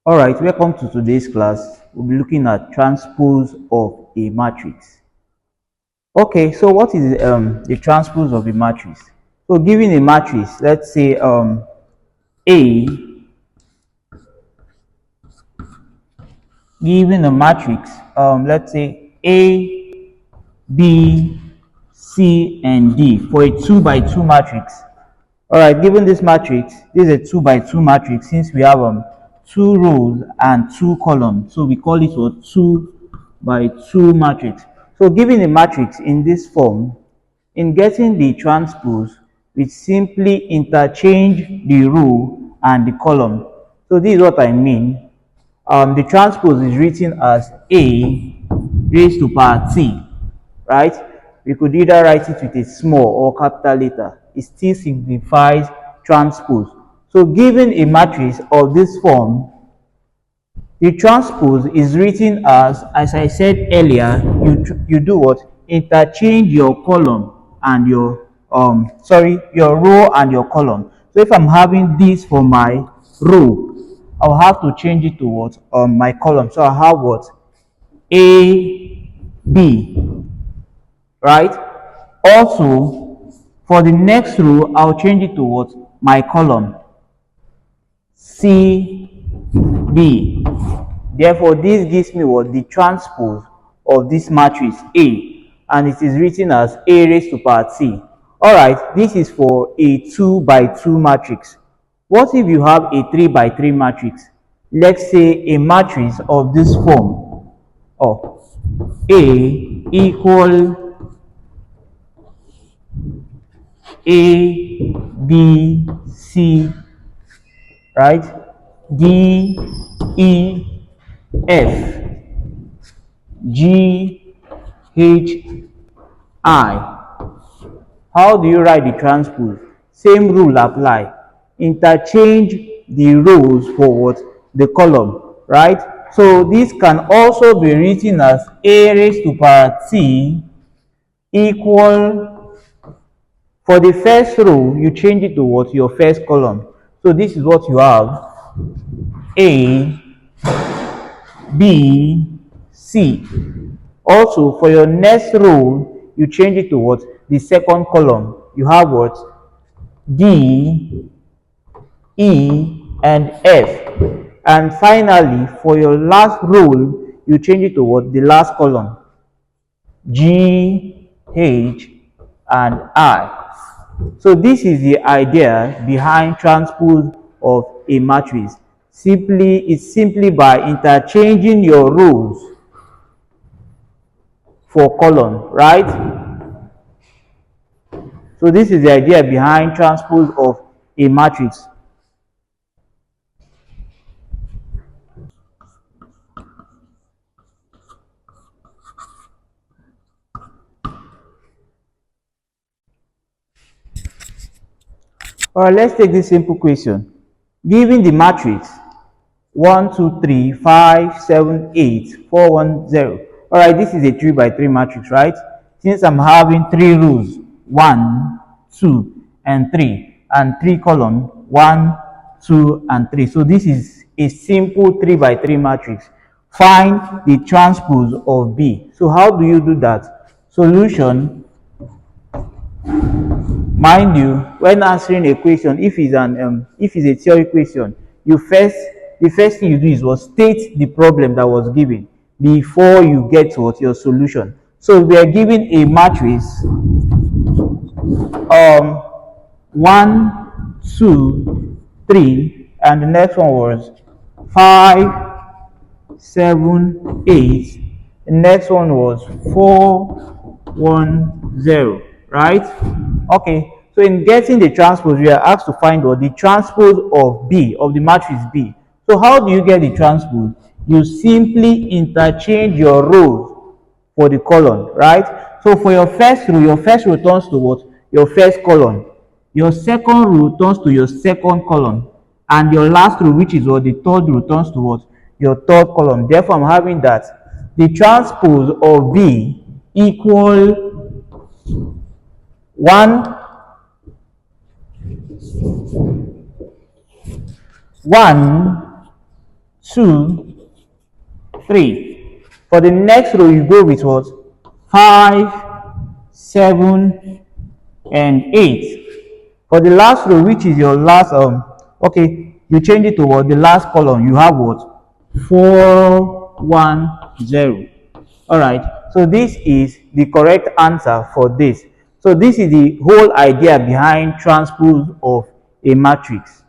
All right, welcome to today's class. We'll be looking at transpose of a matrix. Okay, so what is the transpose of a matrix? So given a matrix, let's say A, given a matrix, let's say A, B, C, and D for a 2 by 2 matrix. All right, given this matrix, this is a 2 by 2 matrix since we have 2 rows and 2 columns. So we call it a 2 by 2 matrix. So given a matrix in this form, in getting the transpose, we simply interchange the row and the column. So this is what I mean. The transpose is written as A raised to power T, right? We could either write it with a small or capital letter. It still signifies transpose. So given a matrix of this form, the transpose is written as I said earlier, you do what? Interchange your column and your your row and your column. So if I'm having this for my row, I'll have to change it to what? My column. So I have what? A, B, right? Also, for the next row, I'll change it to what? My column. C, B. Therefore, this gives me what? The transpose of this matrix A, and it is written as A raised to power T. Alright, this is for a 2 by 2 matrix. What if you have a 3 by 3 matrix? Let's say a matrix of this form of A equal A, B, C, right? D, E, F, G, H, I. How do you write the transpose? Same rule apply. Interchange the rows for what? The column, right? So this can also be written as A raised to power T equal, for the first row, you change it to what? Your first column. So this is what you have. A, B, C. Also, for your next row, you change it to what? The second column. You have what? D, E, and F. And finally, for your last row, you change it to what? The last column. G, H, and I. So this is the idea behind transpose of a matrix. It's simply by interchanging your rows for column, right? So this is the idea behind transpose of a matrix. Alright, let's take this simple question. Given the matrix 1, 2, 3, 5, 7, 8, 4, 1, 0. Alright, this is a 3 by 3 matrix, right? Since I'm having 3 rows, 1, 2, and 3, and 3 columns, 1, 2, and 3. So this is a simple 3 by 3 matrix. Find the transpose of B. So how do you do that? Solution. Mind you, when answering a question, if it's a theory question, the first thing you do is what? State the problem that was given before you get to what? Your solution. So we are given a matrix 1, 2, 3, and the next one was 5, 7, 8. The next one was 4, 1, 0, right? Okay, so in getting the transpose, we are asked to find what? The transpose of B, of the matrix B. So how do you get the transpose? You simply interchange your rows for the column, right? So for your first row turns to what? Your first column. Your second row turns to your second column. And your last row, which is what? The third row, turns to what? Your third column. Therefore, I'm having that the transpose of B equal 1, 1, 2, 3. For the next row, you go with what? 5, 7, and 8. For the last row, which is your last, okay, you change it to what? The last column, you have what? 4, 1, 0. All right, so this is the correct answer for this. So this is the whole idea behind transpose of a matrix.